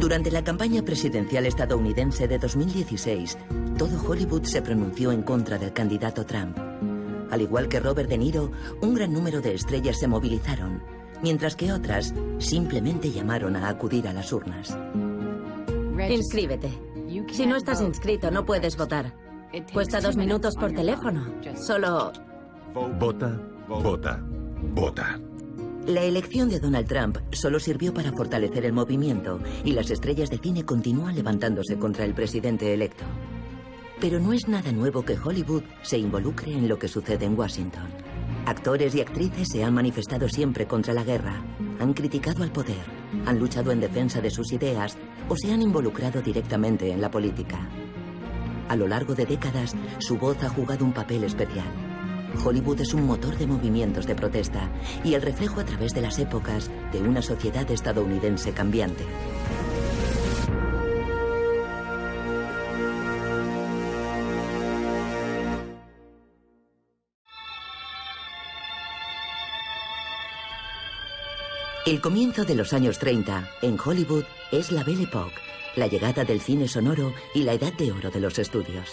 Durante la campaña presidencial estadounidense de 2016, todo Hollywood se pronunció en contra del candidato Trump. Al igual que Robert De Niro, un gran número de estrellas se movilizaron, mientras que otras simplemente llamaron a acudir a las urnas. Inscríbete. Si no estás inscrito, no puedes votar. Cuesta 2 minutos por teléfono. Solo... Vota, vota, vota. La elección de Donald Trump solo sirvió para fortalecer el movimiento y las estrellas de cine continúan levantándose contra el presidente electo. Pero no es nada nuevo que Hollywood se involucre en lo que sucede en Washington. Actores y actrices se han manifestado siempre contra la guerra, han criticado al poder, han luchado en defensa de sus ideas o se han involucrado directamente en la política. A lo largo de décadas, su voz ha jugado un papel especial. Hollywood es un motor de movimientos de protesta y el reflejo a través de las épocas de una sociedad estadounidense cambiante. El comienzo de los años 30 en Hollywood es la Belle Époque, la llegada del cine sonoro y la edad de oro de los estudios.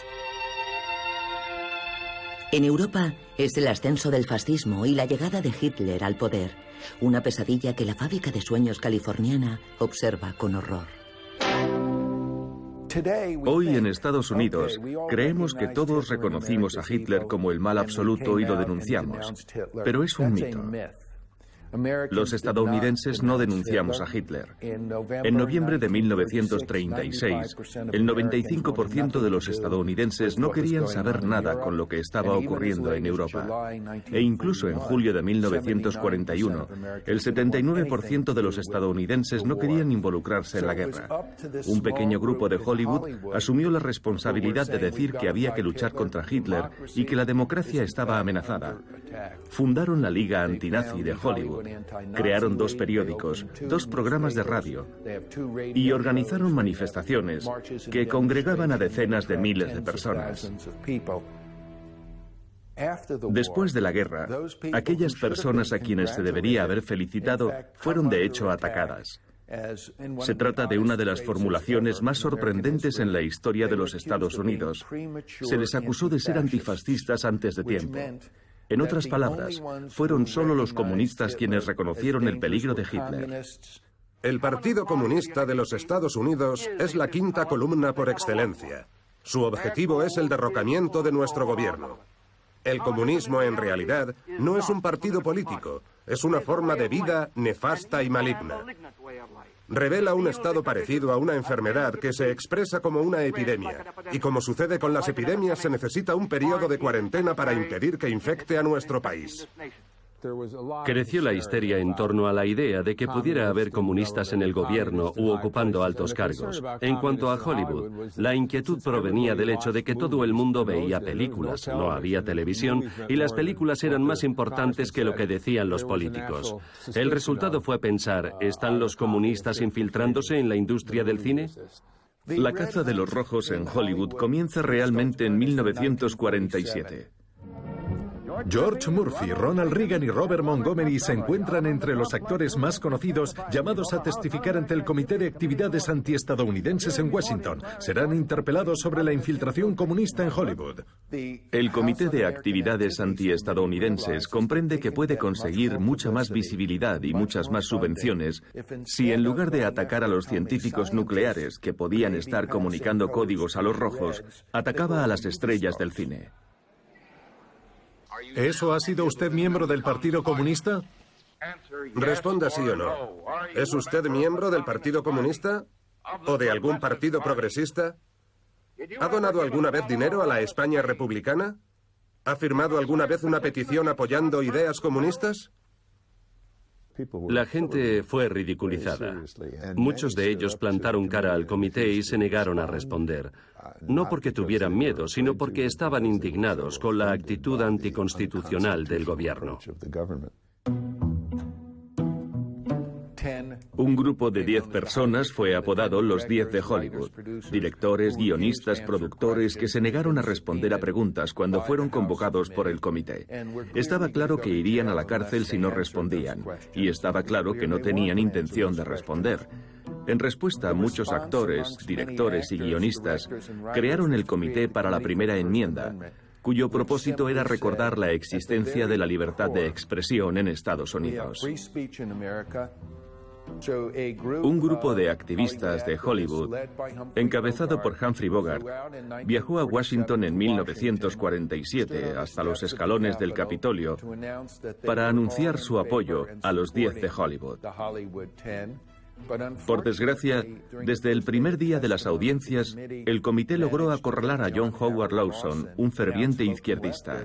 En Europa es el ascenso del fascismo y la llegada de Hitler al poder, una pesadilla que la fábrica de sueños californiana observa con horror. Hoy en Estados Unidos creemos que todos reconocimos a Hitler como el mal absoluto y lo denunciamos, pero es un mito. Los estadounidenses no denunciamos a Hitler. En noviembre de 1936, el 95% de los estadounidenses no querían saber nada con lo que estaba ocurriendo en Europa. E incluso en julio de 1941, el 79% de los estadounidenses no querían involucrarse en la guerra. Un pequeño grupo de Hollywood asumió la responsabilidad de decir que había que luchar contra Hitler y que la democracia estaba amenazada. Fundaron la Liga Antinazi de Hollywood. Crearon 2 periódicos, 2 programas de radio y organizaron manifestaciones que congregaban a decenas de miles de personas. Después de la guerra, aquellas personas a quienes se debería haber felicitado fueron de hecho atacadas. Se trata de una de las formulaciones más sorprendentes en la historia de los Estados Unidos. Se les acusó de ser antifascistas antes de tiempo. En otras palabras, fueron solo los comunistas quienes reconocieron el peligro de Hitler. El Partido Comunista de los Estados Unidos es la quinta columna por excelencia. Su objetivo es el derrocamiento de nuestro gobierno. El comunismo, en realidad, no es un partido político, es una forma de vida nefasta y maligna. Revela un estado parecido a una enfermedad que se expresa como una epidemia. Y como sucede con las epidemias, se necesita un periodo de cuarentena para impedir que infecte a nuestro país. Creció la histeria en torno a la idea de que pudiera haber comunistas en el gobierno u ocupando altos cargos. En cuanto a Hollywood, la inquietud provenía del hecho de que todo el mundo veía películas, no había televisión, y las películas eran más importantes que lo que decían los políticos. El resultado fue pensar, ¿están los comunistas infiltrándose en la industria del cine? La caza de los rojos en Hollywood comienza realmente en 1947. George Murphy, Ronald Reagan y Robert Montgomery se encuentran entre los actores más conocidos llamados a testificar ante el Comité de Actividades Antiestadounidenses en Washington. Serán interpelados sobre la infiltración comunista en Hollywood. El Comité de Actividades Antiestadounidenses comprende que puede conseguir mucha más visibilidad y muchas más subvenciones si en lugar de atacar a los científicos nucleares que podían estar comunicando códigos a los rojos, atacaba a las estrellas del cine. ¿Eso ha sido usted miembro del Partido Comunista? Responda sí o no. ¿Es usted miembro del Partido Comunista? ¿O de algún partido progresista? ¿Ha donado alguna vez dinero a la España republicana? ¿Ha firmado alguna vez una petición apoyando ideas comunistas? La gente fue ridiculizada. Muchos de ellos plantaron cara al comité y se negaron a responder. No porque tuvieran miedo, sino porque estaban indignados con la actitud anticonstitucional del gobierno. Un grupo de 10 personas fue apodado los 10 de Hollywood. Directores, guionistas, productores que se negaron a responder a preguntas cuando fueron convocados por el comité. Estaba claro que irían a la cárcel si no respondían, y estaba claro que no tenían intención de responder. En respuesta, muchos actores, directores y guionistas crearon el Comité para la Primera Enmienda, cuyo propósito era recordar la existencia de la libertad de expresión en Estados Unidos. Un grupo de activistas de Hollywood, encabezado por Humphrey Bogart, viajó a Washington en 1947 hasta los escalones del Capitolio para anunciar su apoyo a los 10 de Hollywood. Por desgracia, desde el primer día de las audiencias, el comité logró acorralar a John Howard Lawson, un ferviente izquierdista.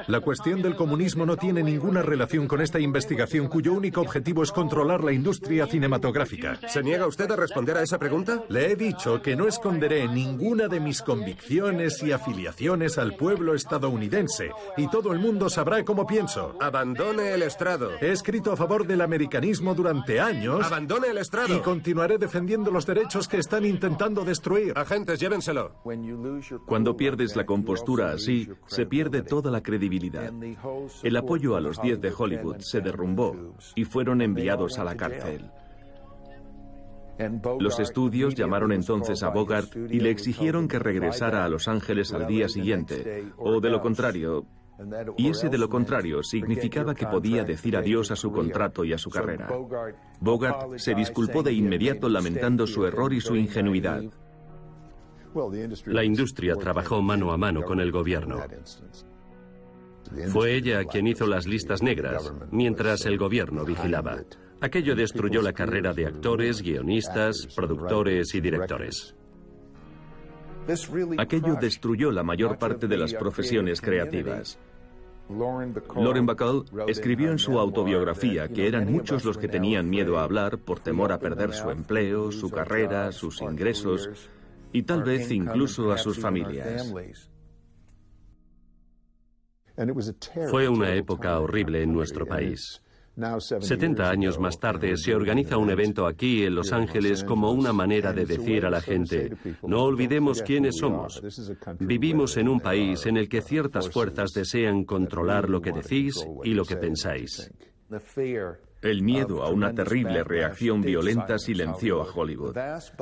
La cuestión del comunismo no tiene ninguna relación con esta investigación, cuyo único objetivo es controlar la industria cinematográfica. ¿Se niega usted a responder a esa pregunta? Le he dicho que no esconderé ninguna de mis convicciones y afiliaciones al pueblo estadounidense, y todo el mundo sabrá cómo pienso. Abandone el estrado. He escrito a favor del americanismo durante años. Abandone el estrado. Y continuaré defendiendo los derechos que están intentando destruir. Agentes, llévenselo. Cuando pierdes la compostura así, se pierde toda la credibilidad. El apoyo a los 10 de Hollywood se derrumbó y fueron enviados a la cárcel. Los estudios llamaron entonces a Bogart y le exigieron que regresara a Los Ángeles al día siguiente, o de lo contrario, y ese de lo contrario significaba que podía decir adiós a su contrato y a su carrera. Bogart se disculpó de inmediato lamentando su error y su ingenuidad. La industria trabajó mano a mano con el gobierno. Fue ella quien hizo las listas negras, mientras el gobierno vigilaba. Aquello destruyó la carrera de actores, guionistas, productores y directores. Aquello destruyó la mayor parte de las profesiones creativas. Lauren Bacall escribió en su autobiografía que eran muchos los que tenían miedo a hablar por temor a perder su empleo, su carrera, sus ingresos y tal vez incluso a sus familias. Fue una época horrible en nuestro país. 70 años más tarde se organiza un evento aquí en Los Ángeles como una manera de decir a la gente, no olvidemos quiénes somos. Vivimos en un país en el que ciertas fuerzas desean controlar lo que decís y lo que pensáis. El miedo a una terrible reacción violenta silenció a Hollywood.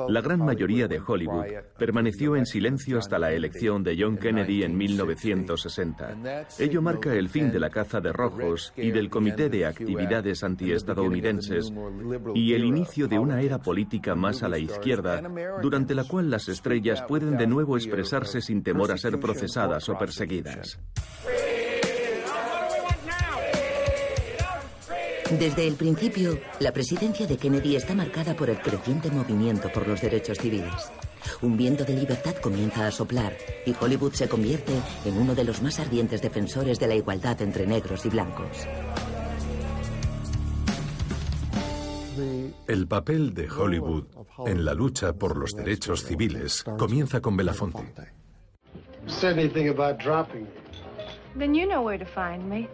La gran mayoría de Hollywood permaneció en silencio hasta la elección de John Kennedy en 1960. Ello marca el fin de la caza de rojos y del Comité de Actividades Antiestadounidenses y el inicio de una era política más a la izquierda, durante la cual las estrellas pueden de nuevo expresarse sin temor a ser procesadas o perseguidas. Desde el principio, la presidencia de Kennedy está marcada por el creciente movimiento por los derechos civiles. Un viento de libertad comienza a soplar y Hollywood se convierte en uno de los más ardientes defensores de la igualdad entre negros y blancos. El papel de Hollywood en la lucha por los derechos civiles comienza con Belafonte. Said anything about dropping me. Then you know where to find me.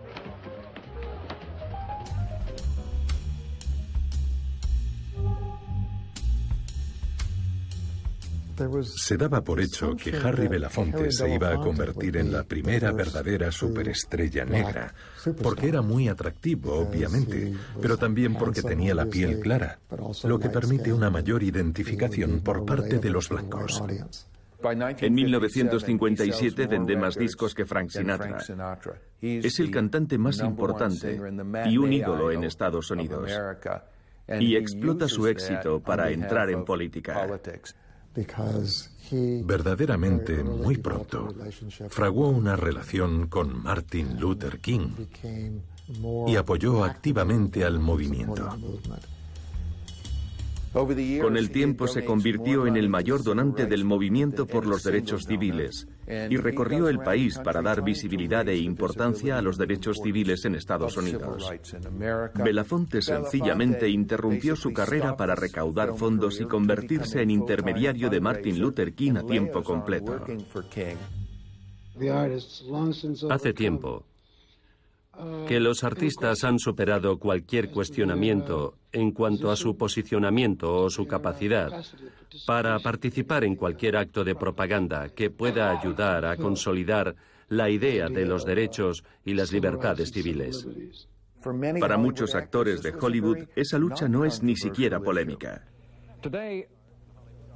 Se daba por hecho que Harry Belafonte se iba a convertir en la primera verdadera superestrella negra, porque era muy atractivo, obviamente, pero también porque tenía la piel clara, lo que permite una mayor identificación por parte de los blancos. En 1957 vende más discos que Frank Sinatra. Es el cantante más importante y un ídolo en Estados Unidos. Y explota su éxito para entrar en política. Verdaderamente, muy pronto, fraguó una relación con Martin Luther King y apoyó activamente al movimiento. Con el tiempo se convirtió en el mayor donante del movimiento por los derechos civiles y recorrió el país para dar visibilidad e importancia a los derechos civiles en Estados Unidos. Belafonte sencillamente interrumpió su carrera para recaudar fondos y convertirse en intermediario de Martin Luther King a tiempo completo. Hace tiempo que los artistas han superado cualquier cuestionamiento en cuanto a su posicionamiento o su capacidad para participar en cualquier acto de propaganda que pueda ayudar a consolidar la idea de los derechos y las libertades civiles. Para muchos actores de Hollywood, esa lucha no es ni siquiera polémica.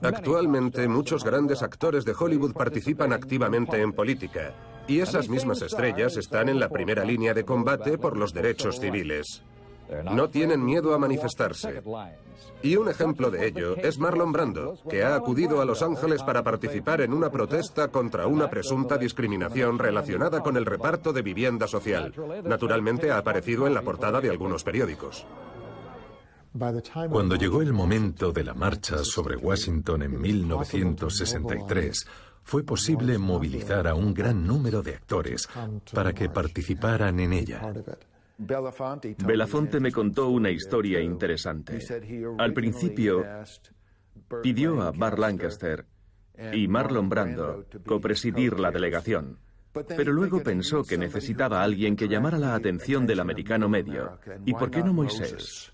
Actualmente, muchos grandes actores de Hollywood participan activamente en política, y esas mismas estrellas están en la primera línea de combate por los derechos civiles. No tienen miedo a manifestarse. Y un ejemplo de ello es Marlon Brando, que ha acudido a Los Ángeles para participar en una protesta contra una presunta discriminación relacionada con el reparto de vivienda social. Naturalmente ha aparecido en la portada de algunos periódicos. Cuando llegó el momento de la marcha sobre Washington en 1963, fue posible movilizar a un gran número de actores para que participaran en ella. Belafonte me contó una historia interesante. Al principio, pidió a Burt Lancaster y Marlon Brando copresidir la delegación, pero luego pensó que necesitaba a alguien que llamara la atención del americano medio. ¿Y por qué no Moisés?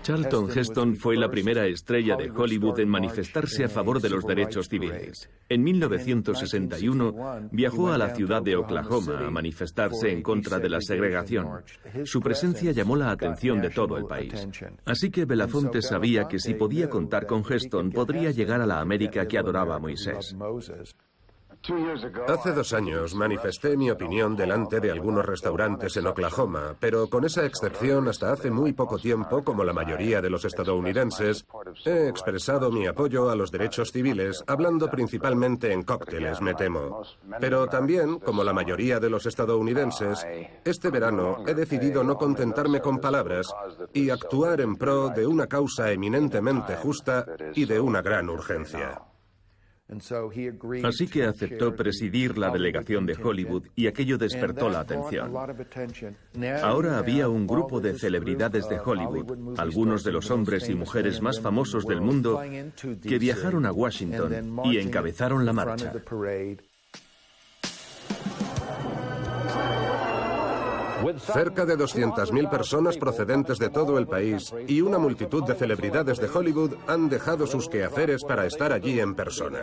Charlton Heston fue la primera estrella de Hollywood en manifestarse a favor de los derechos civiles. En 1961 viajó a la ciudad de Oklahoma a manifestarse en contra de la segregación. Su presencia llamó la atención de todo el país. Así que Belafonte sabía que si podía contar con Heston, podría llegar a la América que adoraba a Moisés. Hace 2 años manifesté mi opinión delante de algunos restaurantes en Oklahoma, pero con esa excepción, hasta hace muy poco tiempo, como la mayoría de los estadounidenses, he expresado mi apoyo a los derechos civiles, hablando principalmente en cócteles, me temo. Pero también, como la mayoría de los estadounidenses, este verano he decidido no contentarme con palabras y actuar en pro de una causa eminentemente justa y de una gran urgencia. Así que aceptó presidir la delegación de Hollywood y aquello despertó la atención. Ahora había un grupo de celebridades de Hollywood, algunos de los hombres y mujeres más famosos del mundo, que viajaron a Washington y encabezaron la marcha. Cerca de 200.000 personas procedentes de todo el país y una multitud de celebridades de Hollywood han dejado sus quehaceres para estar allí en persona.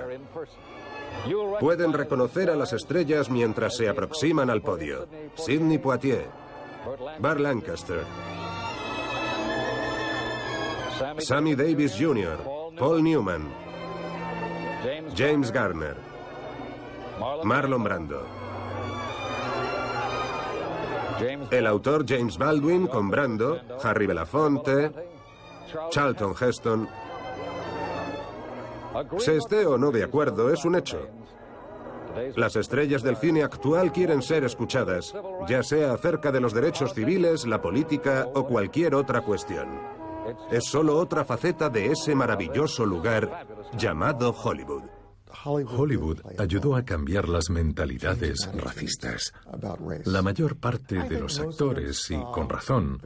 Pueden reconocer a las estrellas mientras se aproximan al podio. Sidney Poitier, Burt Lancaster, Sammy Davis Jr., Paul Newman, James Garner, Marlon Brando. El autor James Baldwin con Brando, Harry Belafonte, Charlton Heston. Se esté o no de acuerdo, es un hecho. Las estrellas del cine actual quieren ser escuchadas, ya sea acerca de los derechos civiles, la política o cualquier otra cuestión. Es solo otra faceta de ese maravilloso lugar llamado Hollywood. Hollywood ayudó a cambiar las mentalidades racistas. La mayor parte de los actores, y con razón,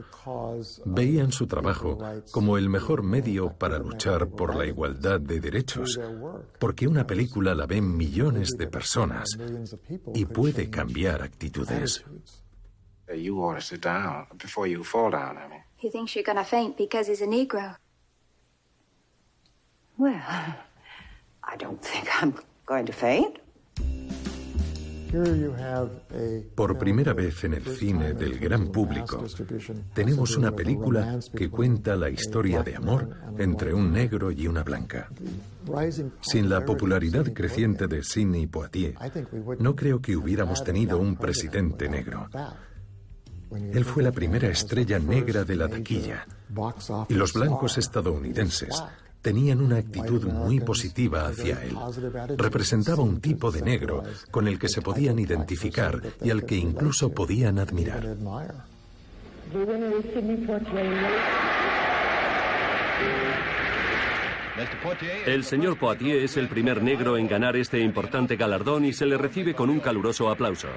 veían su trabajo como el mejor medio para luchar por la igualdad de derechos, porque una película la ven millones de personas y puede cambiar actitudes. He thinks you're gonna faint because he's a Negro. Well, I don't think I'm going to faint. Por primera vez en el cine del gran público, tenemos una película que cuenta la historia de amor entre un negro y una blanca. Sin la popularidad creciente de Sidney Poitier, no creo que hubiéramos tenido un presidente negro. Él fue la primera estrella negra de la taquilla, y los blancos estadounidenses tenían una actitud muy positiva hacia él. Representaba un tipo de negro con el que se podían identificar y al que incluso podían admirar. El señor Poitier es el primer negro en ganar este importante galardón y se le recibe con un caluroso aplauso.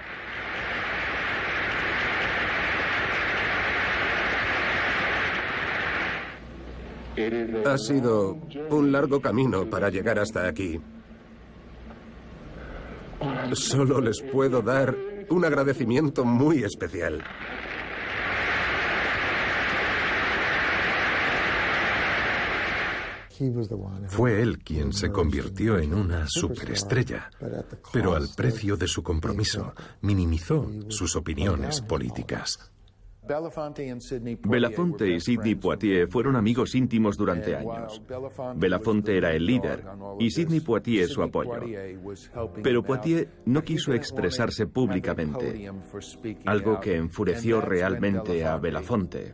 Ha sido un largo camino para llegar hasta aquí. Solo les puedo dar un agradecimiento muy especial. Fue él quien se convirtió en una superestrella, pero al precio de su compromiso, minimizó sus opiniones políticas. Belafonte y Sidney Poitier fueron amigos íntimos durante años. Belafonte era el líder y Sidney Poitier su apoyo. Pero Poitier no quiso expresarse públicamente, algo que enfureció realmente a Belafonte.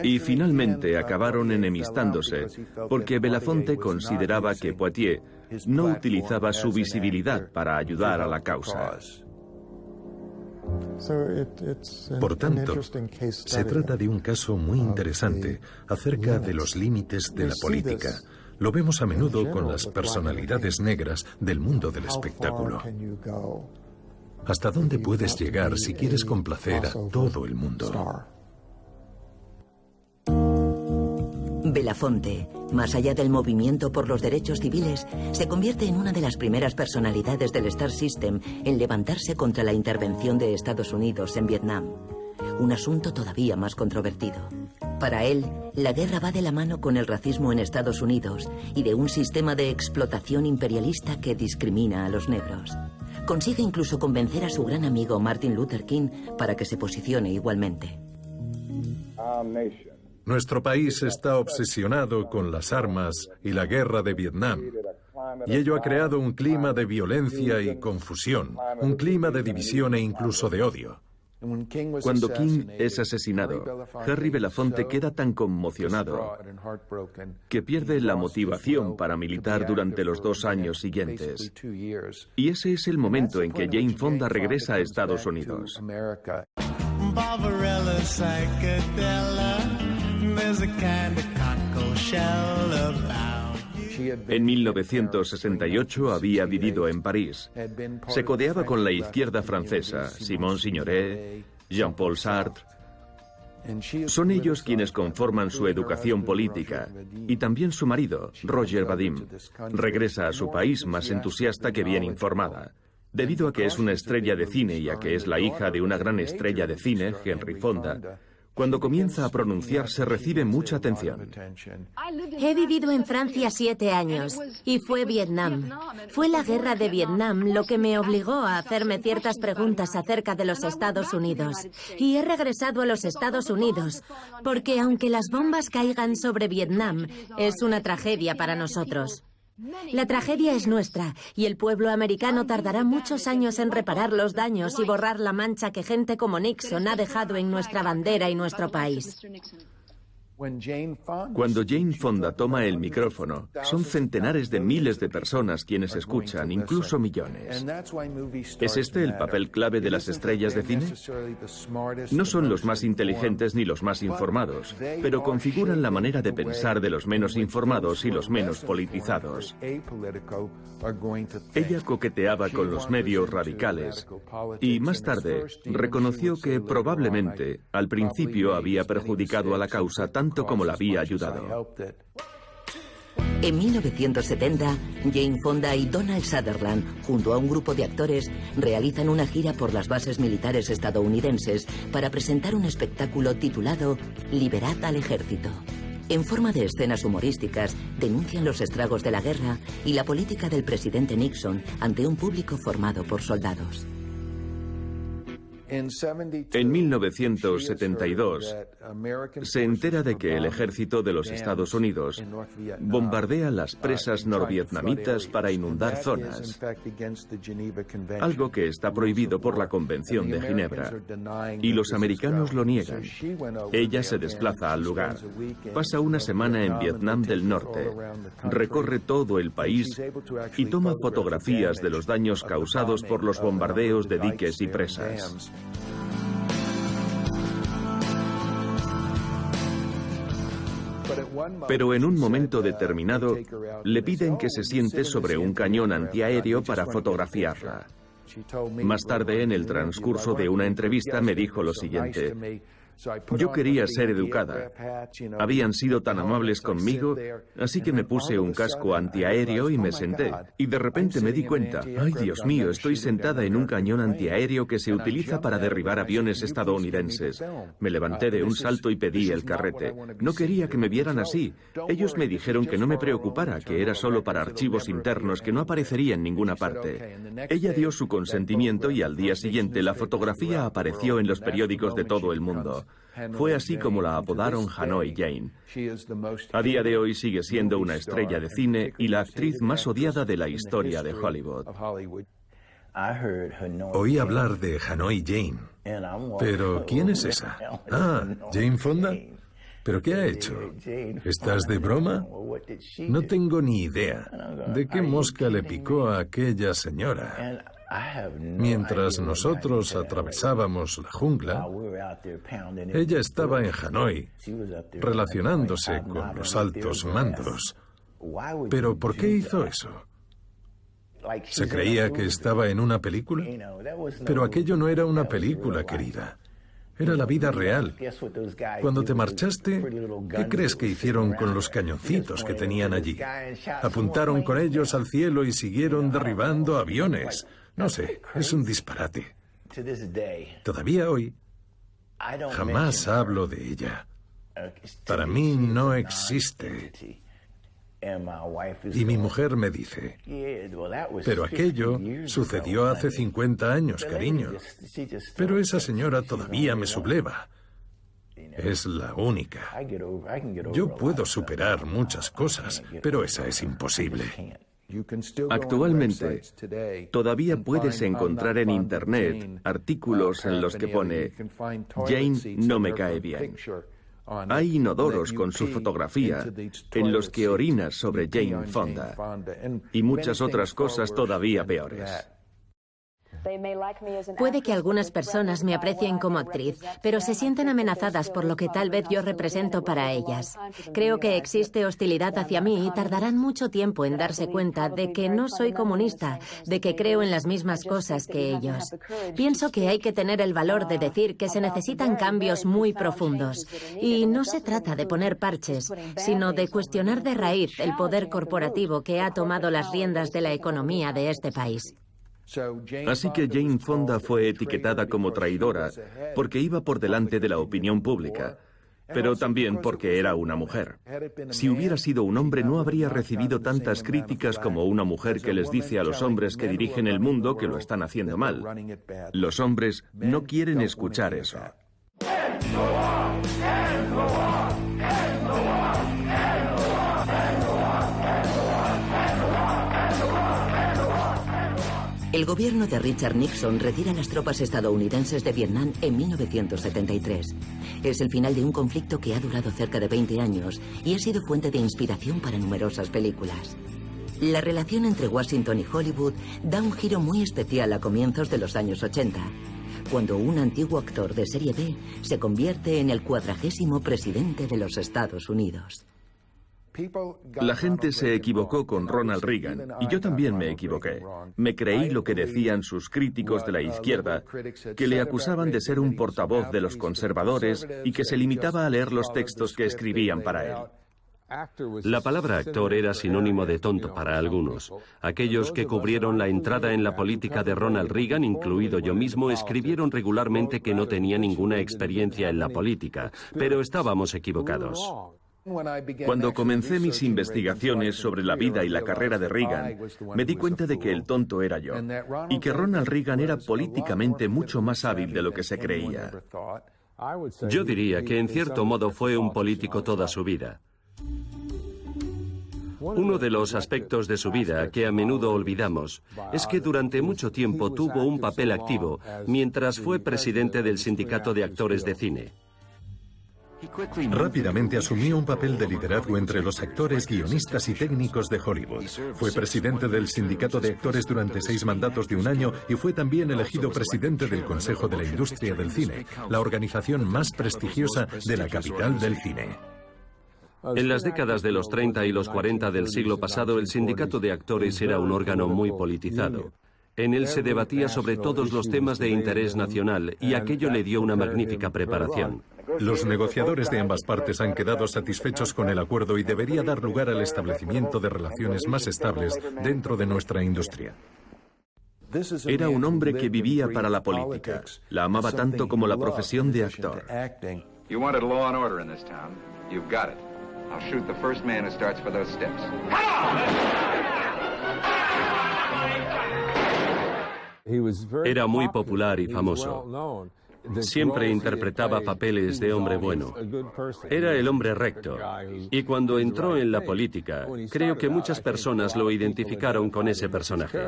Y finalmente acabaron enemistándose porque Belafonte consideraba que Poitier no utilizaba su visibilidad para ayudar a la causa. Por tanto, se trata de un caso muy interesante acerca de los límites de la política. Lo vemos a menudo con las personalidades negras del mundo del espectáculo. ¿Hasta dónde puedes llegar si quieres complacer a todo el mundo? Belafonte, más allá del movimiento por los derechos civiles, se convierte en una de las primeras personalidades del Star System en levantarse contra la intervención de Estados Unidos en Vietnam, un asunto todavía más controvertido. Para él, la guerra va de la mano con el racismo en Estados Unidos y de un sistema de explotación imperialista que discrimina a los negros. Consigue incluso convencer a su gran amigo Martin Luther King para que se posicione igualmente. Nuestro país está obsesionado con las armas y la guerra de Vietnam, y ello ha creado un clima de violencia y confusión, un clima de división e incluso de odio. Cuando King es asesinado, Harry Belafonte queda tan conmocionado que pierde la motivación para militar durante los 2 años siguientes. Y ese es el momento en que Jane Fonda regresa a Estados Unidos. En 1968 había vivido en París. Se codeaba con la izquierda francesa, Simone Signoret, Jean-Paul Sartre. Son ellos quienes conforman su educación política, y también su marido, Roger Vadim, regresa a su país más entusiasta que bien informada. Debido a que es una estrella de cine y a que es la hija de una gran estrella de cine, Henry Fonda, cuando comienza a pronunciarse recibe mucha atención. He vivido en Francia 7 años y fue Vietnam. Fue la guerra de Vietnam lo que me obligó a hacerme ciertas preguntas acerca de los Estados Unidos. Y he regresado a los Estados Unidos porque aunque las bombas caigan sobre Vietnam, es una tragedia para nosotros. La tragedia es nuestra y el pueblo americano tardará muchos años en reparar los daños y borrar la mancha que gente como Nixon ha dejado en nuestra bandera y nuestro país. Cuando Jane Fonda toma el micrófono, son centenares de miles de personas quienes escuchan, incluso millones. ¿Es este el papel clave de las estrellas de cine? No son los más inteligentes ni los más informados, pero configuran la manera de pensar de los menos informados y los menos politizados. Ella coqueteaba con los medios radicales y más tarde reconoció que probablemente al principio había perjudicado a la causa tanto como la había ayudado. En 1970, Jane Fonda y Donald Sutherland, junto a un grupo de actores, realizan una gira por las bases militares estadounidenses para presentar un espectáculo titulado Liberad al Ejército. En forma de escenas humorísticas, denuncian los estragos de la guerra y la política del presidente Nixon ante un público formado por soldados. En 1972, se entera de que el ejército de los Estados Unidos bombardea las presas norvietnamitas para inundar zonas, algo que está prohibido por la Convención de Ginebra, y los americanos lo niegan. Ella se desplaza al lugar, pasa una semana en Vietnam del Norte, recorre todo el país y toma fotografías de los daños causados por los bombardeos de diques y presas. Pero en un momento determinado, le piden que se siente sobre un cañón antiaéreo para fotografiarla. Más tarde, en el transcurso de una entrevista, me dijo lo siguiente: Yo quería ser educada. Habían sido tan amables conmigo, así que me puse un casco antiaéreo y me senté. Y de repente me di cuenta, ¡ay, Dios mío! Estoy sentada en un cañón antiaéreo que se utiliza para derribar aviones estadounidenses. Me levanté de un salto y pedí el carrete. No quería que me vieran así. Ellos me dijeron que no me preocupara, que era solo para archivos internos, que no aparecería en ninguna parte. Ella dio su consentimiento y al día siguiente la fotografía apareció en los periódicos de todo el mundo. Fue así como la apodaron Hanoi Jane. A día de hoy sigue siendo una estrella de cine y la actriz más odiada de la historia de Hollywood. Oí hablar de Hanoi Jane. Pero, ¿quién es esa? Ah, ¿Jane Fonda? ¿Pero qué ha hecho? ¿Estás de broma? No tengo ni idea de qué mosca le picó a aquella señora. Mientras nosotros atravesábamos la jungla, ella estaba en Hanoi, relacionándose con los altos mandos. ¿Pero por qué hizo eso? ¿Se creía que estaba en una película? Pero aquello no era una película, querida. Era la vida real. Cuando te marchaste, ¿qué crees que hicieron con los cañoncitos que tenían allí? Apuntaron con ellos al cielo y siguieron derribando aviones. No sé, es un disparate. Todavía hoy, jamás hablo de ella. Para mí no existe. Y mi mujer me dice, pero aquello sucedió hace 50 años, cariño. Pero esa señora todavía me subleva. Es la única. Yo puedo superar muchas cosas, pero esa es imposible. Actualmente, todavía puedes encontrar en Internet artículos en los que pone «Jane no me cae bien». Hay inodoros con su fotografía en los que orinas sobre Jane Fonda y muchas otras cosas todavía peores. Puede que algunas personas me aprecien como actriz, pero se sienten amenazadas por lo que tal vez yo represento para ellas. Creo que existe hostilidad hacia mí y tardarán mucho tiempo en darse cuenta de que no soy comunista, de que creo en las mismas cosas que ellos. Pienso que hay que tener el valor de decir que se necesitan cambios muy profundos. Y no se trata de poner parches, sino de cuestionar de raíz el poder corporativo que ha tomado las riendas de la economía de este país. Así que Jane Fonda fue etiquetada como traidora porque iba por delante de la opinión pública, pero también porque era una mujer. Si hubiera sido un hombre no habría recibido tantas críticas como una mujer que les dice a los hombres que dirigen el mundo que lo están haciendo mal. Los hombres no quieren escuchar eso. El gobierno de Richard Nixon retira las tropas estadounidenses de Vietnam en 1973. Es el final de un conflicto que ha durado cerca de 20 años y ha sido fuente de inspiración para numerosas películas. La relación entre Washington y Hollywood da un giro muy especial a comienzos de los años 80, cuando un antiguo actor de serie B se convierte en el 40º presidente de los Estados Unidos. La gente se equivocó con Ronald Reagan y yo también me equivoqué. Me creí lo que decían sus críticos de la izquierda, que le acusaban de ser un portavoz de los conservadores y que se limitaba a leer los textos que escribían para él. La palabra actor era sinónimo de tonto para algunos. Aquellos que cubrieron la entrada en la política de Ronald Reagan, incluido yo mismo, escribieron regularmente que no tenía ninguna experiencia en la política, pero estábamos equivocados. Cuando comencé mis investigaciones sobre la vida y la carrera de Reagan, me di cuenta de que el tonto era yo y que Ronald Reagan era políticamente mucho más hábil de lo que se creía. Yo diría que en cierto modo fue un político toda su vida. Uno de los aspectos de su vida que a menudo olvidamos es que durante mucho tiempo tuvo un papel activo mientras fue presidente del Sindicato de Actores de Cine. Rápidamente asumió un papel de liderazgo entre los actores, guionistas y técnicos de Hollywood. Fue presidente del Sindicato de Actores durante 6 mandatos de un año y fue también elegido presidente del Consejo de la Industria del Cine, la organización más prestigiosa de la capital del cine. En las décadas de los 30 y los 40 del siglo pasado, el Sindicato de Actores era un órgano muy politizado. En él se debatía sobre todos los temas de interés nacional y aquello le dio una magnífica preparación. Los negociadores de ambas partes han quedado satisfechos con el acuerdo y debería dar lugar al establecimiento de relaciones más estables dentro de nuestra industria. Era un hombre que vivía para la política. La amaba tanto como la profesión de actor. You wanted law and order in this town. You've got it. I'll shoot the first man who starts for those steps. Era muy popular y famoso. Siempre interpretaba papeles de hombre bueno. Era el hombre recto. Y cuando entró en la política, creo que muchas personas lo identificaron con ese personaje.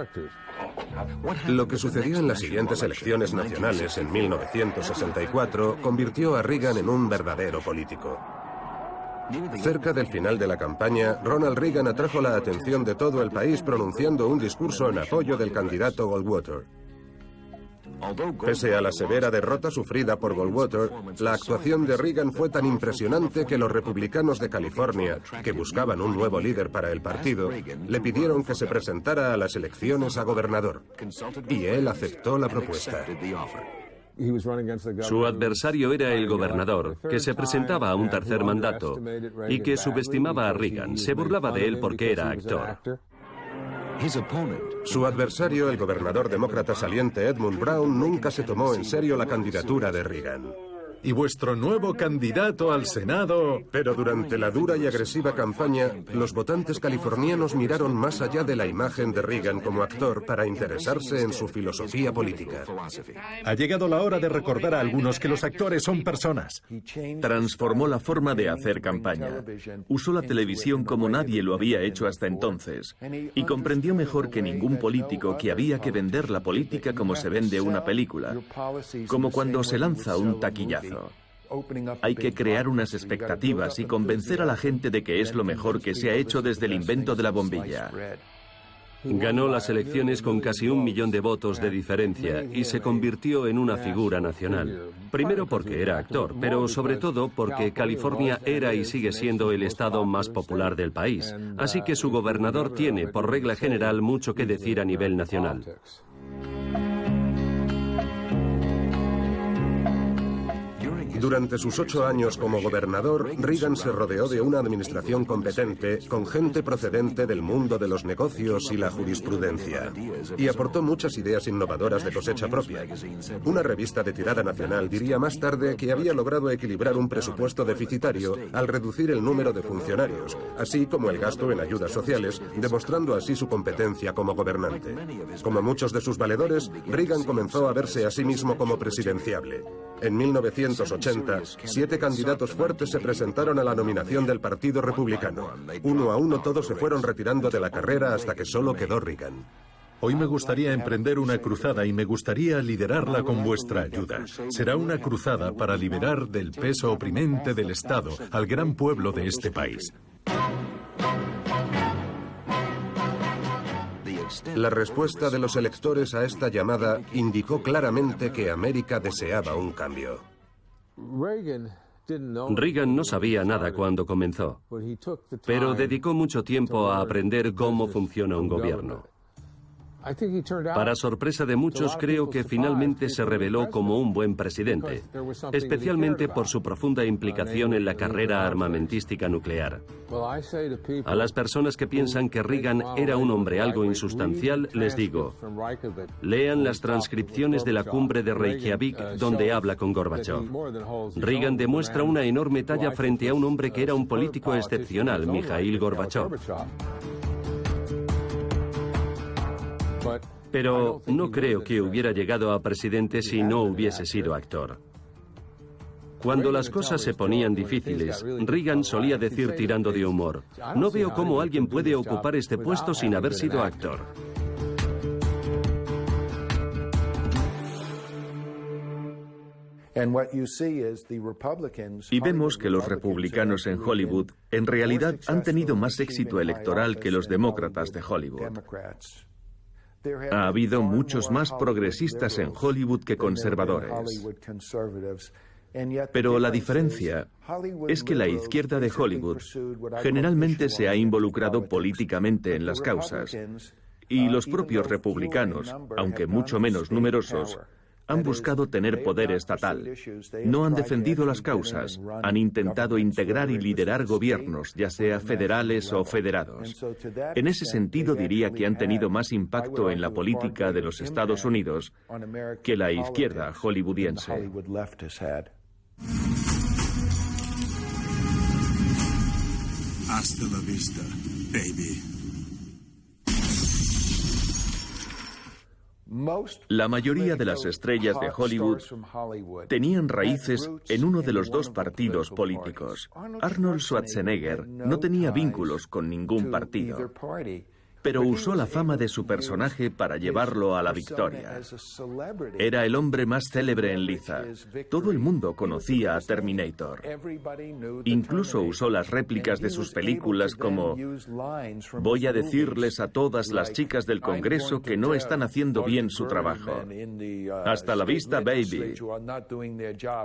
Lo que sucedió en las siguientes elecciones nacionales en 1964 convirtió a Reagan en un verdadero político. Cerca del final de la campaña, Ronald Reagan atrajo la atención de todo el país pronunciando un discurso en apoyo del candidato Goldwater. Pese a la severa derrota sufrida por Goldwater, la actuación de Reagan fue tan impresionante que los republicanos de California, que buscaban un nuevo líder para el partido, le pidieron que se presentara a las elecciones a gobernador. Y él aceptó la propuesta. Su adversario era el gobernador, que se presentaba a un tercer mandato y que subestimaba a Reagan, se burlaba de él porque era actor. Su adversario, el gobernador demócrata saliente Edmund Brown, nunca se tomó en serio la candidatura de Reagan. Y vuestro nuevo candidato al Senado... Pero durante la dura y agresiva campaña, los votantes californianos miraron más allá de la imagen de Reagan como actor para interesarse en su filosofía política. Ha llegado la hora de recordar a algunos que los actores son personas. Transformó la forma de hacer campaña. Usó la televisión como nadie lo había hecho hasta entonces. Y comprendió mejor que ningún político que había que vender la política como se vende una película. Como cuando se lanza un taquillazo. Hay que crear unas expectativas y convencer a la gente de que es lo mejor que se ha hecho desde el invento de la bombilla. Ganó las elecciones con casi 1 millón de votos de diferencia y se convirtió en una figura nacional. Primero porque era actor, pero sobre todo porque California era y sigue siendo el estado más popular del país. Así que su gobernador tiene, por regla general, mucho que decir a nivel nacional. Durante sus 8 años como gobernador, Reagan se rodeó de una administración competente, con gente procedente del mundo de los negocios y la jurisprudencia, y aportó muchas ideas innovadoras de cosecha propia. Una revista de tirada nacional diría más tarde que había logrado equilibrar un presupuesto deficitario al reducir el número de funcionarios, así como el gasto en ayudas sociales, demostrando así su competencia como gobernante. Como muchos de sus valedores, Reagan comenzó a verse a sí mismo como presidenciable. En 1980, 7 candidatos fuertes se presentaron a la nominación del Partido Republicano. Uno a uno todos se fueron retirando de la carrera hasta que solo quedó Reagan. Hoy me gustaría emprender una cruzada y me gustaría liderarla con vuestra ayuda. Será una cruzada para liberar del peso oprimente del Estado al gran pueblo de este país. La respuesta de los electores a esta llamada indicó claramente que América deseaba un cambio. Reagan no sabía nada cuando comenzó, pero dedicó mucho tiempo a aprender cómo funciona un gobierno. Para sorpresa de muchos, creo que finalmente se reveló como un buen presidente, especialmente por su profunda implicación en la carrera armamentística nuclear. A las personas que piensan que Reagan era un hombre algo insustancial, les digo, lean las transcripciones de la cumbre de Reykjavik donde habla con Gorbachev. Reagan demuestra una enorme talla frente a un hombre que era un político excepcional, Mikhail Gorbachev. Pero no creo que hubiera llegado a presidente si no hubiese sido actor. Cuando las cosas se ponían difíciles, Reagan solía decir tirando de humor, no veo cómo alguien puede ocupar este puesto sin haber sido actor. Y vemos que los republicanos en Hollywood en realidad han tenido más éxito electoral que los demócratas de Hollywood. Ha habido muchos más progresistas en Hollywood que conservadores. Pero la diferencia es que la izquierda de Hollywood generalmente se ha involucrado políticamente en las causas, y los propios republicanos, aunque mucho menos numerosos, Han buscado tener poder estatal. No han defendido las causas. Han intentado integrar y liderar gobiernos, ya sea federales o federados. En ese sentido, diría que han tenido más impacto en la política de los Estados Unidos que la izquierda hollywoodiense. Hasta la vista, baby. La mayoría de las estrellas de Hollywood tenían raíces en uno de los dos partidos políticos. Arnold Schwarzenegger no tenía vínculos con ningún partido, pero usó la fama de su personaje para llevarlo a la victoria. Era el hombre más célebre en Liza. Todo el mundo conocía a Terminator. Incluso usó las réplicas de sus películas como: voy a decirles a todas las chicas del Congreso que no están haciendo bien su trabajo. Hasta la vista, baby.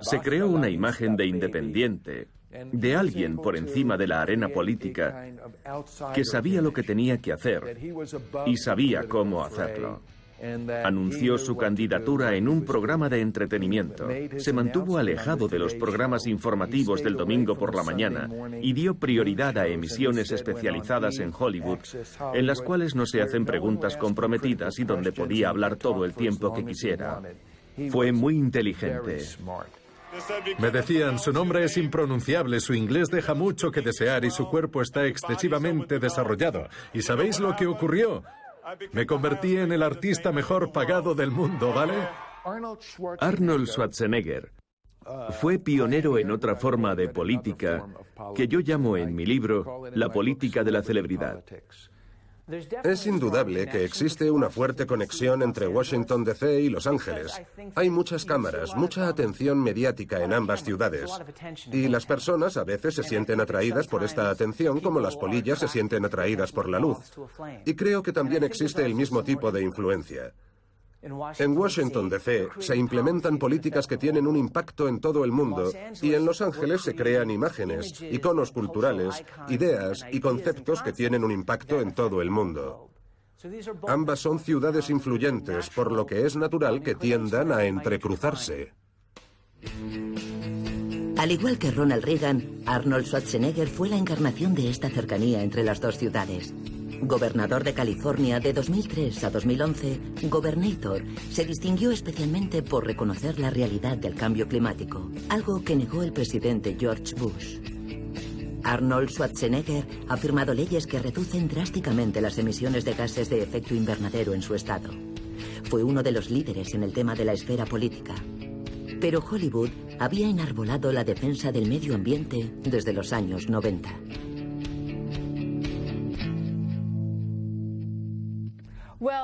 Se creó una imagen de independiente, de alguien por encima de la arena política, que sabía lo que tenía que hacer y sabía cómo hacerlo. Anunció su candidatura en un programa de entretenimiento, se mantuvo alejado de los programas informativos del domingo por la mañana y dio prioridad a emisiones especializadas en Hollywood, en las cuales no se hacen preguntas comprometidas y donde podía hablar todo el tiempo que quisiera. Fue muy inteligente. Me decían, su nombre es impronunciable, su inglés deja mucho que desear y su cuerpo está excesivamente desarrollado. ¿Y sabéis lo que ocurrió? Me convertí en el artista mejor pagado del mundo, ¿vale? Arnold Schwarzenegger fue pionero en otra forma de política que yo llamo en mi libro la política de la celebridad. Es indudable que existe una fuerte conexión entre Washington, D.C. y Los Ángeles. Hay muchas cámaras, mucha atención mediática en ambas ciudades. Y las personas a veces se sienten atraídas por esta atención como las polillas se sienten atraídas por la luz. Y creo que también existe el mismo tipo de influencia. En Washington, D.C. se implementan políticas que tienen un impacto en todo el mundo y en Los Ángeles se crean imágenes, iconos culturales, ideas y conceptos que tienen un impacto en todo el mundo. Ambas son ciudades influyentes, por lo que es natural que tiendan a entrecruzarse. Al igual que Ronald Reagan, Arnold Schwarzenegger fue la encarnación de esta cercanía entre las dos ciudades. Gobernador de California de 2003 a 2011, Gobernator se distinguió especialmente por reconocer la realidad del cambio climático, algo que negó el presidente George Bush. Arnold Schwarzenegger ha firmado leyes que reducen drásticamente las emisiones de gases de efecto invernadero en su estado. Fue uno de los líderes en el tema de la esfera política. Pero Hollywood había enarbolado la defensa del medio ambiente desde los años 90.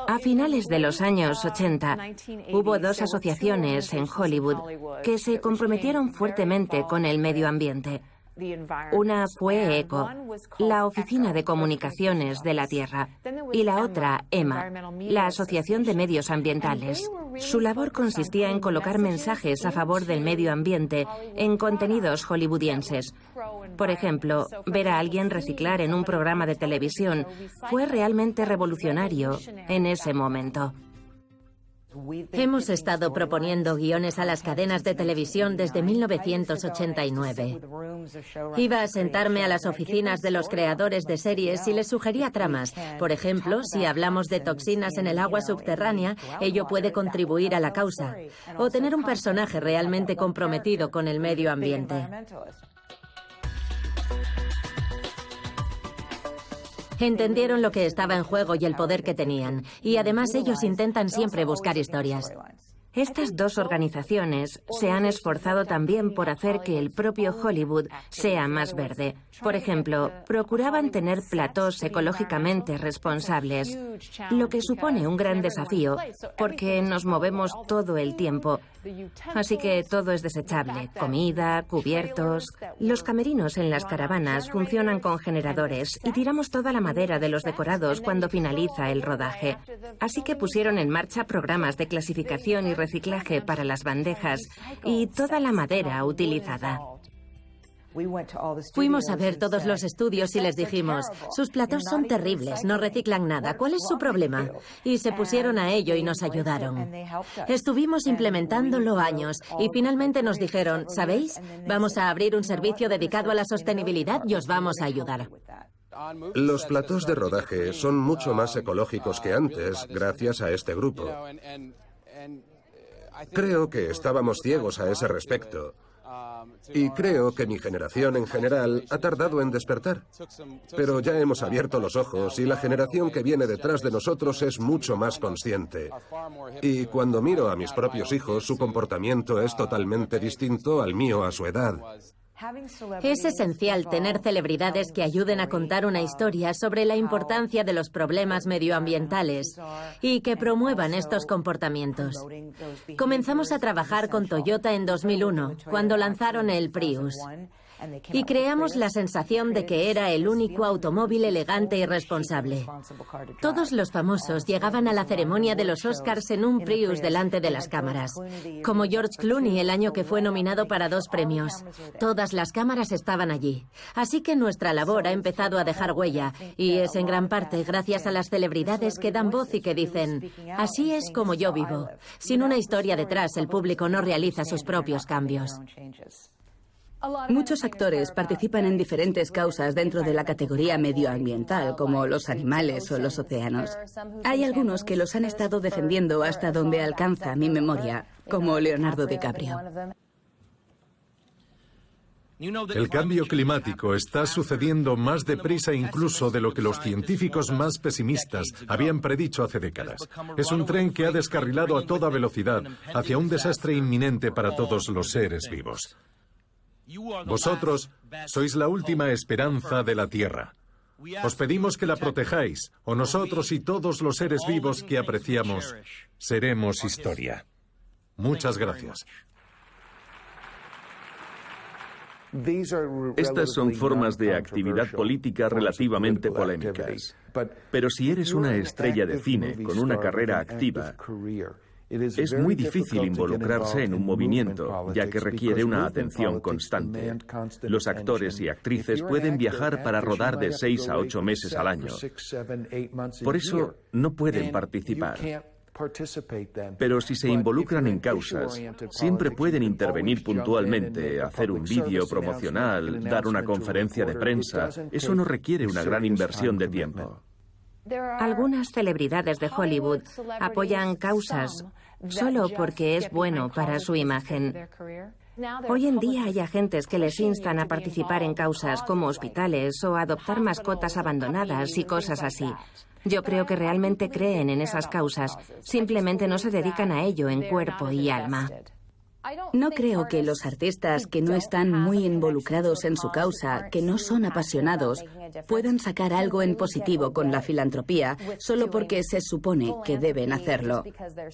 A finales de los años 80, hubo dos asociaciones en Hollywood que se comprometieron fuertemente con el medio ambiente. Una fue ECO, la Oficina de Comunicaciones de la Tierra, y la otra, EMA, la Asociación de Medios Ambientales. Su labor consistía en colocar mensajes a favor del medio ambiente en contenidos hollywoodienses. Por ejemplo, ver a alguien reciclar en un programa de televisión fue realmente revolucionario en ese momento. Hemos estado proponiendo guiones a las cadenas de televisión desde 1989. Iba a sentarme a las oficinas de los creadores de series y les sugería tramas. Por ejemplo, si hablamos de toxinas en el agua subterránea, ello puede contribuir a la causa. O tener un personaje realmente comprometido con el medio ambiente. Entendieron lo que estaba en juego y el poder que tenían, y además ellos intentan siempre buscar historias. Estas dos organizaciones se han esforzado también por hacer que el propio Hollywood sea más verde. Por ejemplo, procuraban tener platós ecológicamente responsables, lo que supone un gran desafío porque nos movemos todo el tiempo. Así que todo es desechable, comida, cubiertos. Los camerinos en las caravanas funcionan con generadores y tiramos toda la madera de los decorados cuando finaliza el rodaje. Así que pusieron en marcha programas de clasificación y reciclaje para las bandejas y toda la madera utilizada. Fuimos a ver todos los estudios y les dijimos, sus platós son terribles, no reciclan nada, ¿cuál es su problema? Y se pusieron a ello y nos ayudaron. Estuvimos implementándolo años y finalmente nos dijeron, ¿sabéis? Vamos a abrir un servicio dedicado a la sostenibilidad y os vamos a ayudar. Los platós de rodaje son mucho más ecológicos que antes, gracias a este grupo. Creo que estábamos ciegos a ese respecto. Y creo que mi generación en general ha tardado en despertar. Pero ya hemos abierto los ojos y la generación que viene detrás de nosotros es mucho más consciente. Y cuando miro a mis propios hijos, su comportamiento es totalmente distinto al mío a su edad. Es esencial tener celebridades que ayuden a contar una historia sobre la importancia de los problemas medioambientales y que promuevan estos comportamientos. Comenzamos a trabajar con Toyota en 2001, cuando lanzaron el Prius. Y creamos la sensación de que era el único automóvil elegante y responsable. Todos los famosos llegaban a la ceremonia de los Oscars en un Prius delante de las cámaras. Como George Clooney el año que fue nominado para 2 premios. Todas las cámaras estaban allí. Así que nuestra labor ha empezado a dejar huella. Y es en gran parte gracias a las celebridades que dan voz y que dicen, así es como yo vivo. Sin una historia detrás, el público no realiza sus propios cambios. Muchos actores participan en diferentes causas dentro de la categoría medioambiental, como los animales o los océanos. Hay algunos que los han estado defendiendo hasta donde alcanza mi memoria, como Leonardo DiCaprio. El cambio climático está sucediendo más deprisa incluso de lo que los científicos más pesimistas habían predicho hace décadas. Es un tren que ha descarrilado a toda velocidad hacia un desastre inminente para todos los seres vivos. Vosotros sois la última esperanza de la Tierra. Os pedimos que la protejáis, o nosotros y todos los seres vivos que apreciamos seremos historia. Muchas gracias. Estas son formas de actividad política relativamente polémicas. Pero si eres una estrella de cine con una carrera activa, es muy difícil involucrarse en un movimiento, ya que requiere una atención constante. Los actores y actrices pueden viajar para rodar de 6 a 8 meses al año. Por eso no pueden participar. Pero si se involucran en causas, siempre pueden intervenir puntualmente, hacer un vídeo promocional, dar una conferencia de prensa. Eso no requiere una gran inversión de tiempo. Algunas celebridades de Hollywood apoyan causas solo porque es bueno para su imagen. Hoy en día hay agentes que les instan a participar en causas como hospitales o adoptar mascotas abandonadas y cosas así. Yo creo que realmente creen en esas causas, simplemente no se dedican a ello en cuerpo y alma. No creo que los artistas que no están muy involucrados en su causa, que no son apasionados, puedan sacar algo en positivo con la filantropía solo porque se supone que deben hacerlo.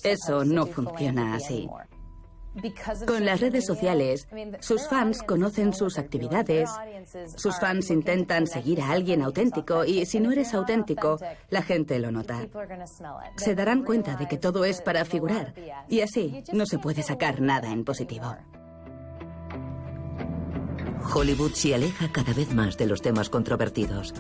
Eso no funciona así. Con las redes sociales, sus fans conocen sus actividades, sus fans intentan seguir a alguien auténtico y si no eres auténtico, la gente lo nota. Se darán cuenta de que todo es para figurar y así no se puede sacar nada en positivo. Hollywood se aleja cada vez más de los temas controvertidos.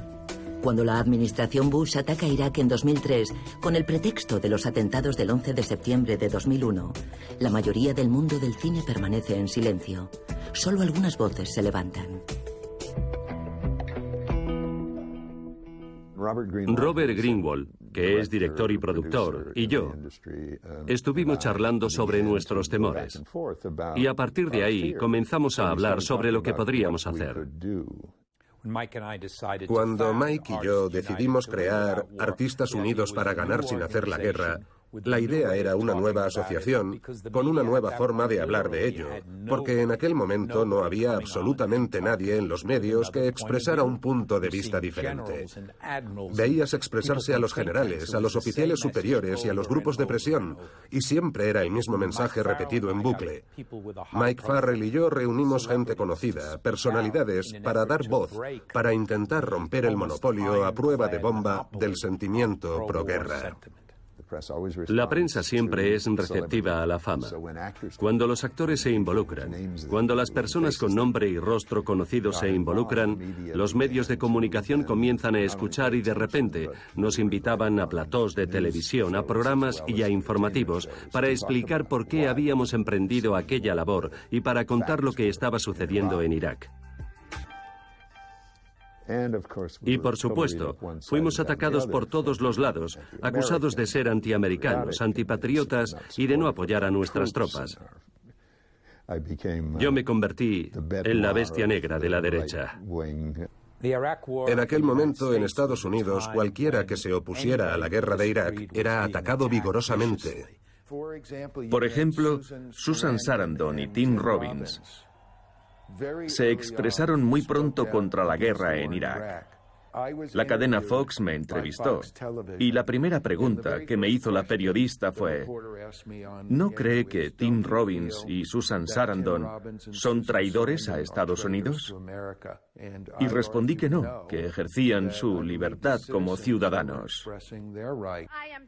Cuando la administración Bush ataca a Irak en 2003 con el pretexto de los atentados del 11 de septiembre de 2001, la mayoría del mundo del cine permanece en silencio. Solo algunas voces se levantan. Robert Greenwald, que es director y productor, y yo, estuvimos charlando sobre nuestros temores. Y a partir de ahí comenzamos a hablar sobre lo que podríamos hacer. Cuando Mike y yo decidimos crear Artistas Unidos para Ganar sin hacer la guerra, la idea era una nueva asociación con una nueva forma de hablar de ello, porque en aquel momento no había absolutamente nadie en los medios que expresara un punto de vista diferente. Veías expresarse a los generales, a los oficiales superiores y a los grupos de presión, y siempre era el mismo mensaje repetido en bucle. Mike Farrell y yo reunimos gente conocida, personalidades, para dar voz, para intentar romper el monopolio a prueba de bomba del sentimiento proguerra. La prensa siempre es receptiva a la fama. Cuando los actores se involucran, cuando las personas con nombre y rostro conocidos se involucran, los medios de comunicación comienzan a escuchar y de repente nos invitaban a platós de televisión, a programas y a informativos para explicar por qué habíamos emprendido aquella labor y para contar lo que estaba sucediendo en Irak. Y por supuesto, fuimos atacados por todos los lados, acusados de ser antiamericanos, antipatriotas y de no apoyar a nuestras tropas. Yo me convertí en la bestia negra de la derecha. En aquel momento, en Estados Unidos, cualquiera que se opusiera a la guerra de Irak era atacado vigorosamente. Por ejemplo, Susan Sarandon y Tim Robbins se expresaron muy pronto contra la guerra en Irak. La cadena Fox me entrevistó y la primera pregunta que me hizo la periodista fue: ¿no cree que Tim Robbins y Susan Sarandon son traidores a Estados Unidos? Y respondí que no, que ejercían su libertad como ciudadanos.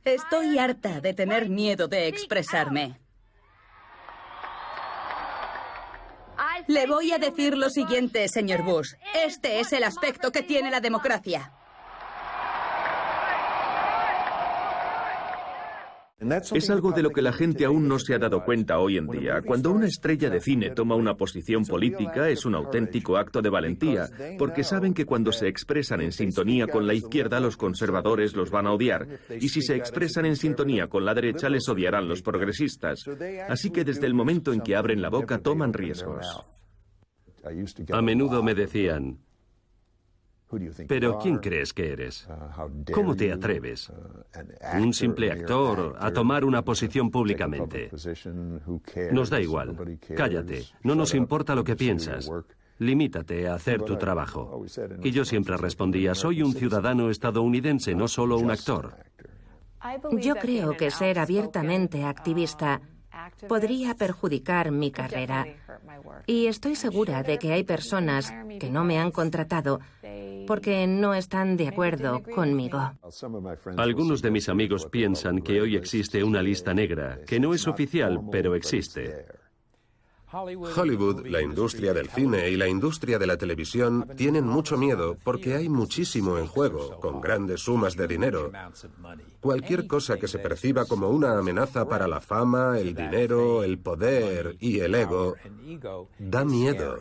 Estoy harta de tener miedo de expresarme. Le voy a decir lo siguiente, señor Bush. Este es el aspecto que tiene la democracia. Es algo de lo que la gente aún no se ha dado cuenta hoy en día. Cuando una estrella de cine toma una posición política, es un auténtico acto de valentía, porque saben que cuando se expresan en sintonía con la izquierda, los conservadores los van a odiar, y si se expresan en sintonía con la derecha, les odiarán los progresistas. Así que desde el momento en que abren la boca, toman riesgos. A menudo me decían: ¿pero quién crees que eres? ¿Cómo te atreves? Un simple actor a tomar una posición públicamente. Nos da igual. Cállate. No nos importa lo que piensas. Limítate a hacer tu trabajo. Y yo siempre respondía: soy un ciudadano estadounidense, no solo un actor. Yo creo que ser abiertamente activista podría perjudicar mi carrera. Y estoy segura de que hay personas que no me han contratado porque no están de acuerdo conmigo. Algunos de mis amigos piensan que hoy existe una lista negra, que no es oficial, pero existe. Hollywood, la industria del cine y la industria de la televisión tienen mucho miedo porque hay muchísimo en juego, con grandes sumas de dinero. Cualquier cosa que se perciba como una amenaza para la fama, el dinero, el poder y el ego, da miedo.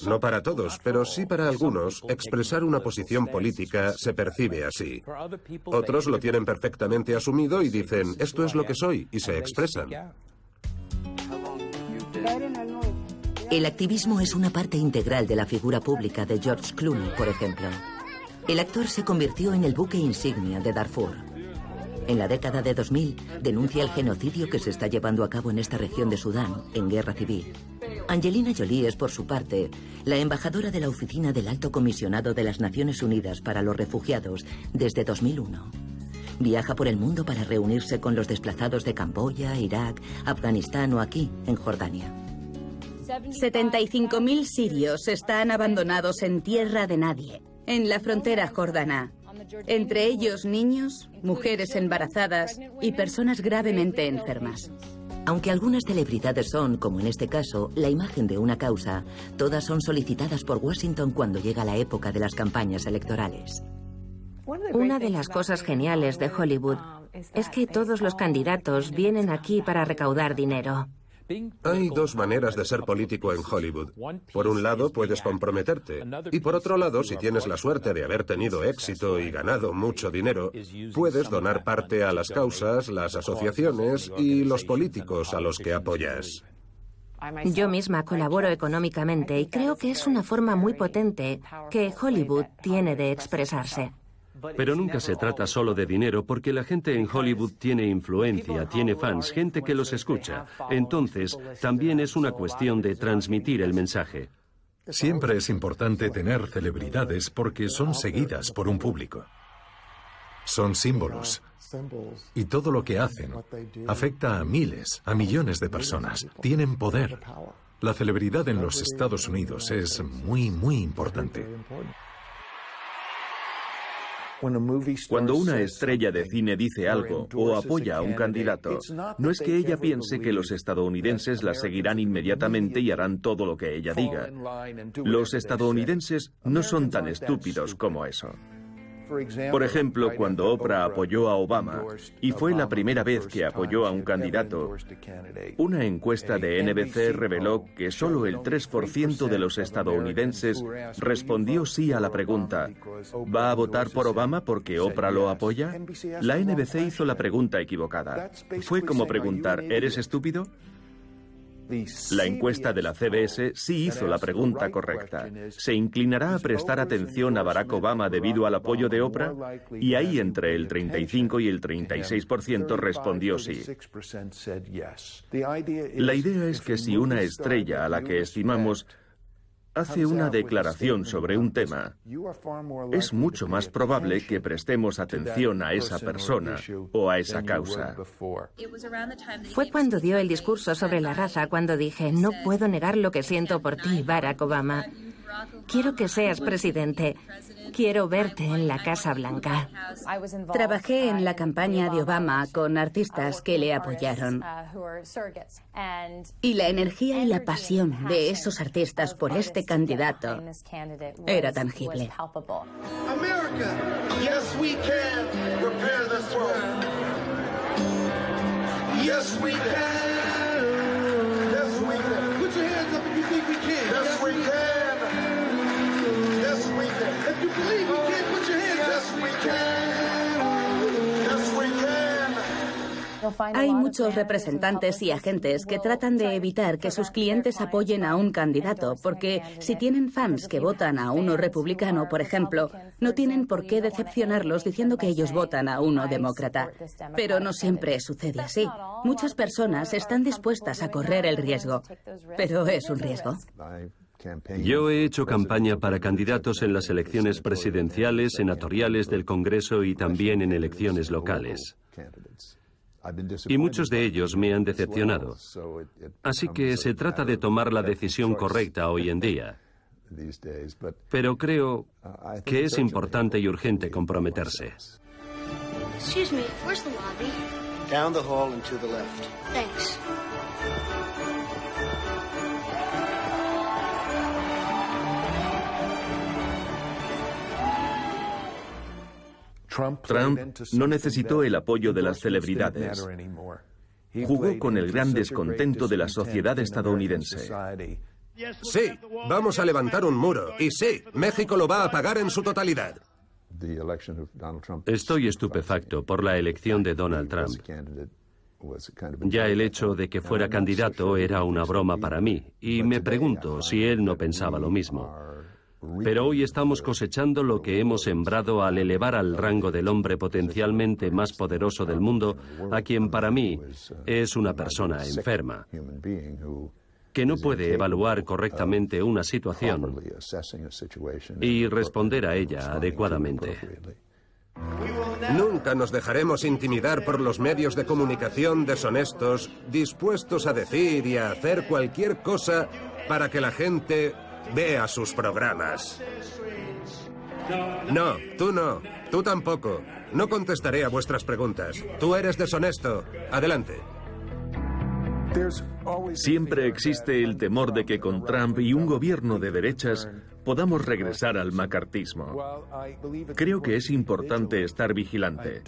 No para todos, pero sí para algunos, expresar una posición política se percibe así. Otros lo tienen perfectamente asumido y dicen: esto es lo que soy, y se expresan. El activismo es una parte integral de la figura pública de George Clooney, por ejemplo. El actor se convirtió en el buque insignia de Darfur. En la década de 2000 denuncia el genocidio que se está llevando a cabo en esta región de Sudán, en guerra civil. Angelina Jolie es, por su parte, la embajadora de la Oficina del Alto Comisionado de las Naciones Unidas para los Refugiados desde 2001. Viaja por el mundo para reunirse con los desplazados de Camboya, Irak, Afganistán o aquí, en Jordania. 75.000 sirios están abandonados en tierra de nadie, en la frontera jordana. Entre ellos niños, mujeres embarazadas y personas gravemente enfermas. Aunque algunas celebridades son, como en este caso, la imagen de una causa, todas son solicitadas por Washington cuando llega la época de las campañas electorales. Una de las cosas geniales de Hollywood es que todos los candidatos vienen aquí para recaudar dinero. Hay dos maneras de ser político en Hollywood. Por un lado, puedes comprometerte. Y por otro lado, si tienes la suerte de haber tenido éxito y ganado mucho dinero, puedes donar parte a las causas, las asociaciones y los políticos a los que apoyas. Yo misma colaboro económicamente y creo que es una forma muy potente que Hollywood tiene de expresarse. Pero nunca se trata solo de dinero, porque la gente en Hollywood tiene influencia, tiene fans, gente que los escucha. Entonces, también es una cuestión de transmitir el mensaje. Siempre es importante tener celebridades porque son seguidas por un público. Son símbolos. Y todo lo que hacen afecta a miles, a millones de personas. Tienen poder. La celebridad en los Estados Unidos es muy, muy importante. Cuando una estrella de cine dice algo o apoya a un candidato, no es que ella piense que los estadounidenses la seguirán inmediatamente y harán todo lo que ella diga. Los estadounidenses no son tan estúpidos como eso. Por ejemplo, cuando Oprah apoyó a Obama, y fue la primera vez que apoyó a un candidato, una encuesta de NBC reveló que solo el 3% de los estadounidenses respondió sí a la pregunta, ¿va a votar por Obama porque Oprah lo apoya? La NBC hizo la pregunta equivocada. Fue como preguntar, ¿eres estúpido? La encuesta de la CBS sí hizo la pregunta correcta. ¿Se inclinará a prestar atención a Barack Obama debido al apoyo de Oprah? Y ahí entre el 35 y el 36% respondió sí. La idea es que si una estrella a la que estimamos hace una declaración sobre un tema, es mucho más probable que prestemos atención a esa persona o a esa causa. Fue cuando dio el discurso sobre la raza cuando dije, no puedo negar lo que siento por ti, Barack Obama. Quiero que seas presidente. Quiero verte en la Casa Blanca. Trabajé en la campaña de Obama con artistas que le apoyaron. Y la energía y la pasión de esos artistas por este candidato era tangible. America, yes we can repair this world. Yes we can. Yes we can. Put your hands up if you think we can. Yes we can. Yes we can. If you believe we can, put your hands up. Yes we can. Yes we can. Hay muchos representantes y agentes que tratan de evitar que sus clientes apoyen a un candidato, porque si tienen fans que votan a uno republicano, por ejemplo, no tienen por qué decepcionarlos diciendo que ellos votan a uno demócrata. Pero no siempre sucede así. Muchas personas están dispuestas a correr el riesgo, pero es un riesgo. Yo he hecho campaña para candidatos en las elecciones presidenciales, senatoriales del Congreso y también en elecciones locales. Y muchos de ellos me han decepcionado. Así que se trata de tomar la decisión correcta hoy en día. Pero creo que es importante y urgente comprometerse. Excuse me, where's the lobby? Down the hall and to the left. Thanks. Trump no necesitó el apoyo de las celebridades. Jugó con el gran descontento de la sociedad estadounidense. Sí, vamos a levantar un muro. Y sí, México lo va a pagar en su totalidad. Estoy estupefacto por la elección de Donald Trump. Ya el hecho de que fuera candidato era una broma para mí, y me pregunto si él no pensaba lo mismo. Pero hoy estamos cosechando lo que hemos sembrado al elevar al rango del hombre potencialmente más poderoso del mundo, a quien para mí es una persona enferma, que no puede evaluar correctamente una situación y responder a ella adecuadamente. Nunca nos dejaremos intimidar por los medios de comunicación deshonestos, dispuestos a decir y a hacer cualquier cosa para que la gente vea sus programas. No, tú tampoco. No contestaré a vuestras preguntas. Tú eres deshonesto. Adelante. Siempre existe el temor de que con Trump y un gobierno de derechas podamos regresar al macartismo. Creo que es importante estar vigilante,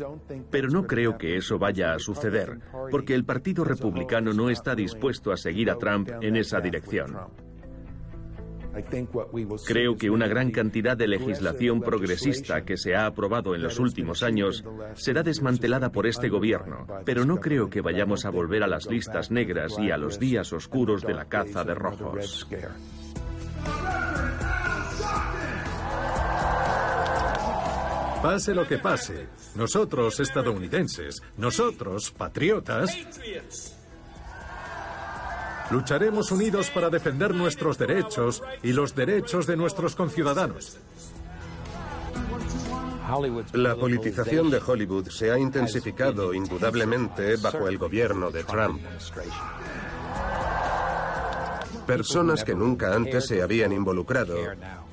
pero no creo que eso vaya a suceder, porque el Partido Republicano no está dispuesto a seguir a Trump en esa dirección. Creo que una gran cantidad de legislación progresista que se ha aprobado en los últimos años será desmantelada por este gobierno, pero no creo que vayamos a volver a las listas negras y a los días oscuros de la caza de rojos. Pase lo que pase, nosotros estadounidenses, nosotros patriotas, lucharemos unidos para defender nuestros derechos y los derechos de nuestros conciudadanos. La politización de Hollywood se ha intensificado indudablemente bajo el gobierno de Trump. Personas que nunca antes se habían involucrado,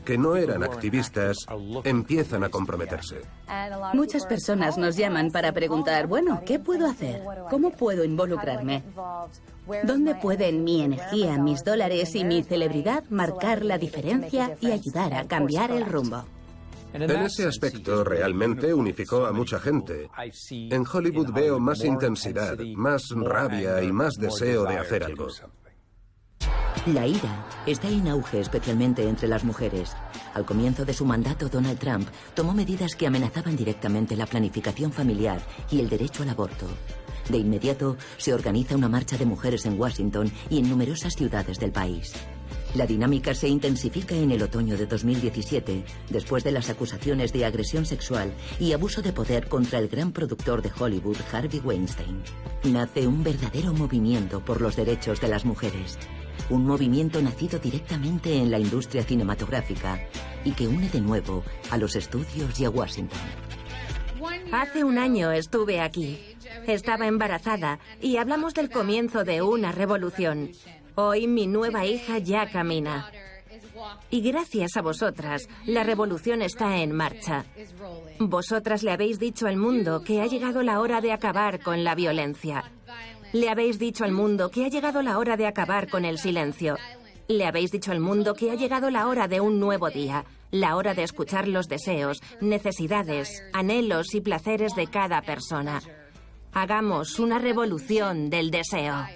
que no eran activistas, empiezan a comprometerse. Muchas personas nos llaman para preguntar, bueno, ¿qué puedo hacer? ¿Cómo puedo involucrarme? ¿Dónde pueden mi energía, mis dólares y mi celebridad marcar la diferencia y ayudar a cambiar el rumbo? En ese aspecto realmente unificó a mucha gente. En Hollywood veo más intensidad, más rabia y más deseo de hacer algo. La ira está en auge, especialmente entre las mujeres. Al comienzo de su mandato, Donald Trump tomó medidas que amenazaban directamente la planificación familiar y el derecho al aborto. De inmediato, se organiza una marcha de mujeres en Washington y en numerosas ciudades del país. La dinámica se intensifica en el otoño de 2017, después de las acusaciones de agresión sexual y abuso de poder contra el gran productor de Hollywood, Harvey Weinstein. Nace un verdadero movimiento por los derechos de las mujeres. Un movimiento nacido directamente en la industria cinematográfica y que une de nuevo a los estudios y a Washington. Hace un año estuve aquí. Estaba embarazada y hablamos del comienzo de una revolución. Hoy mi nueva hija ya camina. Y gracias a vosotras, la revolución está en marcha. Vosotras le habéis dicho al mundo que ha llegado la hora de acabar con la violencia. Le habéis dicho al mundo que ha llegado la hora de acabar con el silencio. Le habéis dicho al mundo que ha llegado la hora de un nuevo día, la hora de escuchar los deseos, necesidades, anhelos y placeres de cada persona. Hagamos una revolución del deseo.